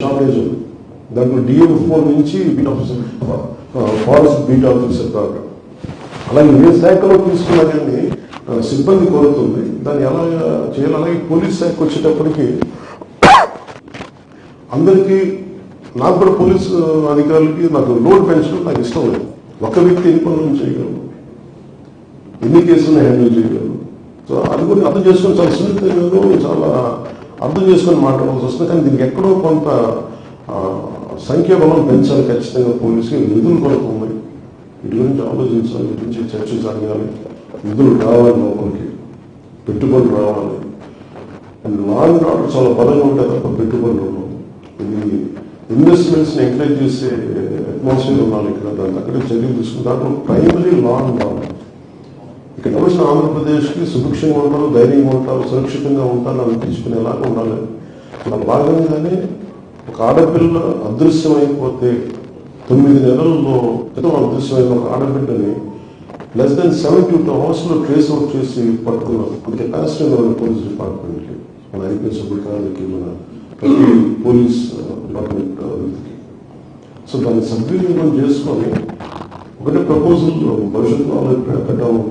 Shortage దాంట్లో డిఎం4 నుంచి beat officer forest beat officer దాకా అలాగే ఏ శాఖలో తీసుకున్నా కానీ సిబ్బంది కోరుతుంది. దాన్ని ఎలా చేయాలి? అలాగే పోలీస్ శాఖ వచ్చేటప్పటికి అందరికీ నాకు కూడా పోలీసు అధికారులకి నాకు లోడ్ పెంచడం నాకు ఇష్టం లేదు. ఒక వ్యక్తి ఎన్ని పనులను చేయగలరు, ఎన్ని కేసులను హ్యాండిల్ చేయగలరు. సో అది కూడా అర్థం చేసుకొని చాలా సున్నితంగా చాలా అర్థం చేసుకొని మాట్లాడాల్సి వస్తుంది. కానీ దీనికి ఎక్కడో కొంత సంఖ్యాబలం పెంచాలి ఖచ్చితంగా. పోలీసుకి నిధులు కొరకు ఉన్నాయి, వీటి గురించి ఆలోచించాలి, వీటి గురించి చర్చ జరగాలి. నిధులు రావాలి, లోపలికి పెట్టుబడులు రావాలి. అండ్ లా అండ్ ఆర్డర్ చాలా బలంగా ఉంటాయి తప్ప పెట్టుబడులు ఉండవు. ఇది ఇన్వెస్ట్మెంట్స్ని ఎంకరేజ్ చేసే అట్మాస్ఫియర్ ఉండాలి ఇక్కడ. దాన్ని అక్కడే చర్యలు తీసుకుని దాంట్లో ప్రైమరీ లా అండ్ ఆర్డర్. ఇక్కడ వచ్చిన ఆంధ్రప్రదేశ్కి సుభిక్షంగా ఉంటారు, ధైర్యంగా ఉంటారు, సురక్షితంగా ఉంటారు అనిపించుకునేలాగా ఉండాలి. దాని భాగంగానే ఒక ఆడపిల్ల అదృశ్యమైపోతే 9 నెలల్లో అదృశ్యమైన ఒక ఆడబిడ్డని less than 72 hours trace out చేసి పట్టుకున్నారు. అది కెపాసిటీ ఉన్న పోలీస్ డిపార్ట్మెంట్కి, మన ఐపీఎస్ అధికారులకి, మన ప్రతి పోలీస్ డిపార్ట్మెంట్ వ్యక్తికి. సో దాన్ని సద్వినియోగం చేసుకొని ఒకటే ప్రపోజల్ భవిష్యత్తులో పెట్టాము.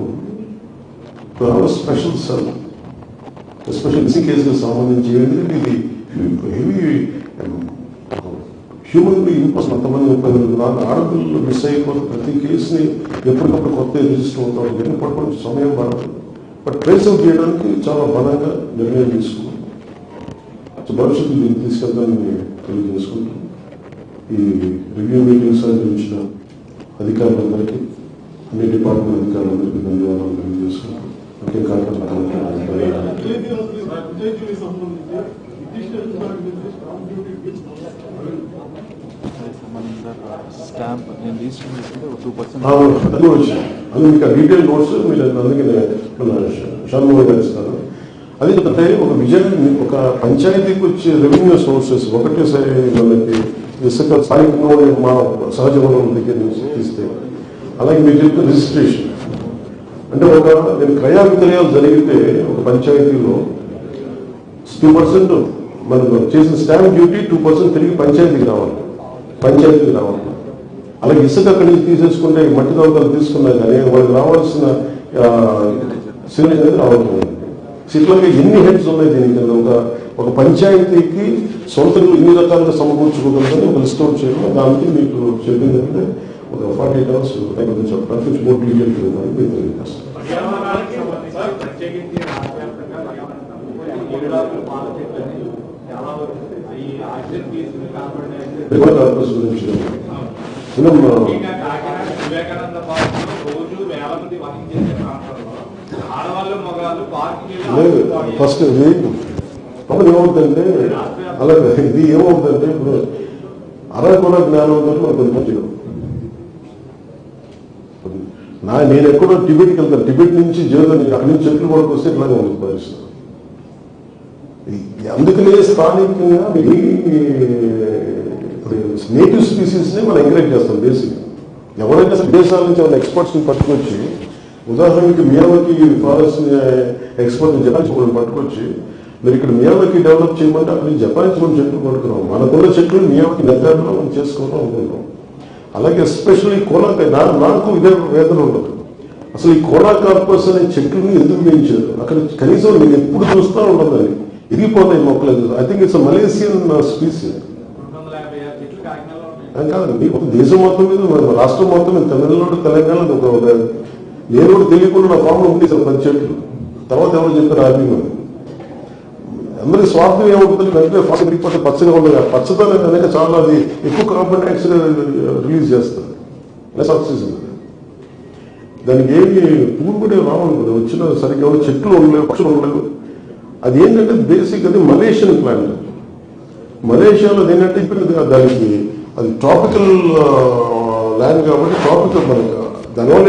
స్పెషల్ సెల్ ఎస్పెషల్ ఇసి కేసులకు సంబంధించి ఎందుకంటే ఇది హెవీ హ్యూమన్ ఇంపాస్. అంతమంది ఆడపిల్లలు మిస్ అయిపోతే ప్రతి కేసుని ఎప్పటికప్పుడు కొత్త రిజిస్టర్ అవుతాం, ఎన్ని పట్టుకోవడం సమయం పడుతుంది. బట్ ట్రేస్ అవుట్ చేయడానికి చాలా బలంగా నిర్ణయం తీసుకున్నాం. సో భవిష్యత్తు దీన్ని తీసుకెళ్తానని తెలియజేసుకుంటాం. ఈ రివ్యూ మీటింగ్స్ నిర్వహించిన అధికారులందరికీ, అన్ని డిపార్ట్మెంట్ అధికారులందరికీ ధన్యవాదాలు తెలియజేసుకుంటాం. ముఖ్య కార్యక్రమాలు అది వచ్చాయి. అది మీకు డీటెయిల్ నోట్స్ మీరు అందుకే షాన్మోహన్ గారు ఇస్తారు. అది ఒక విజయం ఒక పంచాయతీకి వచ్చే రెవెన్యూ సోర్సెస్ ఒకటేసారి మనకి ఇసుక స్థానికంగా మా సహజ వనరుల దగ్గర నుంచి తీస్తే, అలాగే మీరు చెప్పిన రిజిస్ట్రేషన్ అంటే నేను క్రయ విక్రయాలు జరిగితే ఒక పంచాయతీలో 2% మనం చేసిన స్టాంప్ డ్యూటీ 2% తిరిగి పంచాయతీకి రావాలి. అలాగే ఇసుక అక్కడి నుంచి తీసేసుకుంటే మట్టి దొంగలు తీసుకున్నా కానీ వాళ్ళకి రావాల్సిన సిగ్నేచర్ అనేది రావాలి. ఇట్లాగే ఎన్ని హెడ్స్ ఉన్నాయి దీనికి? ఒక పంచాయతీకి సొంతంగా ఇన్ని రకాలుగా సమకూర్చుకోగలదని ఒక లిస్ట్ అవుట్ చేయడం. దానికి మీకు చెప్పింది అంటే ఒక 48 hours చెప్పడానికి మోర్ డీటెయిల్ మీకు తెలియజేస్తాను. గురించి ఫస్ట్ ఇది ఏమవుతుందంటే అలాగే ఇది ఏమవుతుందంటే ఇప్పుడు కూడా జ్ఞానంతో మనకు కొంచెం మంచిగా నేను ఎక్కడో టిబెట్కి వెళ్తాను. టిబెట్ నుంచి జీవితం అక్కడి నుంచి చెట్లు కూడా వస్తే ఇట్లాగే ఉంటుంది పరిస్థితి. అందుకనే స్థానికంగా నేటివ్ స్పీసీస్ని మనం ఎంకరేజ్ చేస్తాం. బేసిక్గా ఎవరైనా దేశాల నుంచి ఏమైనా ఎక్స్పర్ట్స్ని పట్టుకొచ్చి, ఉదాహరణకి మియావాకి ఫారెస్ట్ ఎక్స్పర్ట్ని జపాన్స్ కూడా పట్టుకొచ్చి మీరు ఇక్కడ మియావాకి డెవలప్ చేయమంటే అక్కడ జపాన్స్ మనం చెట్లు పట్టుకున్నాం. మనకున్న చెట్లు మియావాకి దగ్గరలో మనం చేసుకోవడం అనుకుంటాం. అలాగే ఎస్పెషల్లీ కోలాకాయ నాకు ఇదే వేదన ఉండదు. అసలు ఈ కోలాకార్పస్ అనే చెట్లని ఎందుకు పెంచారు? అక్కడ కనీసం నేను ఎప్పుడు చూస్తూ ఉండదని ఇరిగిపోతాయి మొక్కలు. ఐ థింక్ ఇట్స్ మలేసియన్ స్పీసీ కాదండి. ఒక దేశం మొత్తం మీద, రాష్ట్రం మొత్తం మీద, తమిళనాడు, తెలంగాణ నేను కూడా తెలియకుండా నా ఫామ్లో ఉంది 10 చెట్లు. తర్వాత ఎవరు చెప్పారు ఆర్మీ అందరికీ స్వార్థం ఏమవుతుంది అంటే ఫాస్ట్ పెరిగిపోతే పచ్చగా ఉండదు. పచ్చదనం కనుక చాలా అది ఎక్కువ కార్బన్ డైఆక్సైడ్ రిలీజ్ చేస్తుంది, ప్లస్ ఆక్సిజన్. దానికి ఏమి పూలు కూడా రావనుకుంది. వచ్చిన సరిగ్గా చెట్లు ఉండలేవు, పక్షులు ఉండలేవు. అది ఏంటంటే బేసిక్ అది మలేషియన్ ప్లాంట్. మలేషియాలో ఏంటంటే ఇప్పుడు దానికి అది ట్రాపికల్ ల్యాండ్ కాబట్టి ట్రాపికల్ మనకి దానివల్ల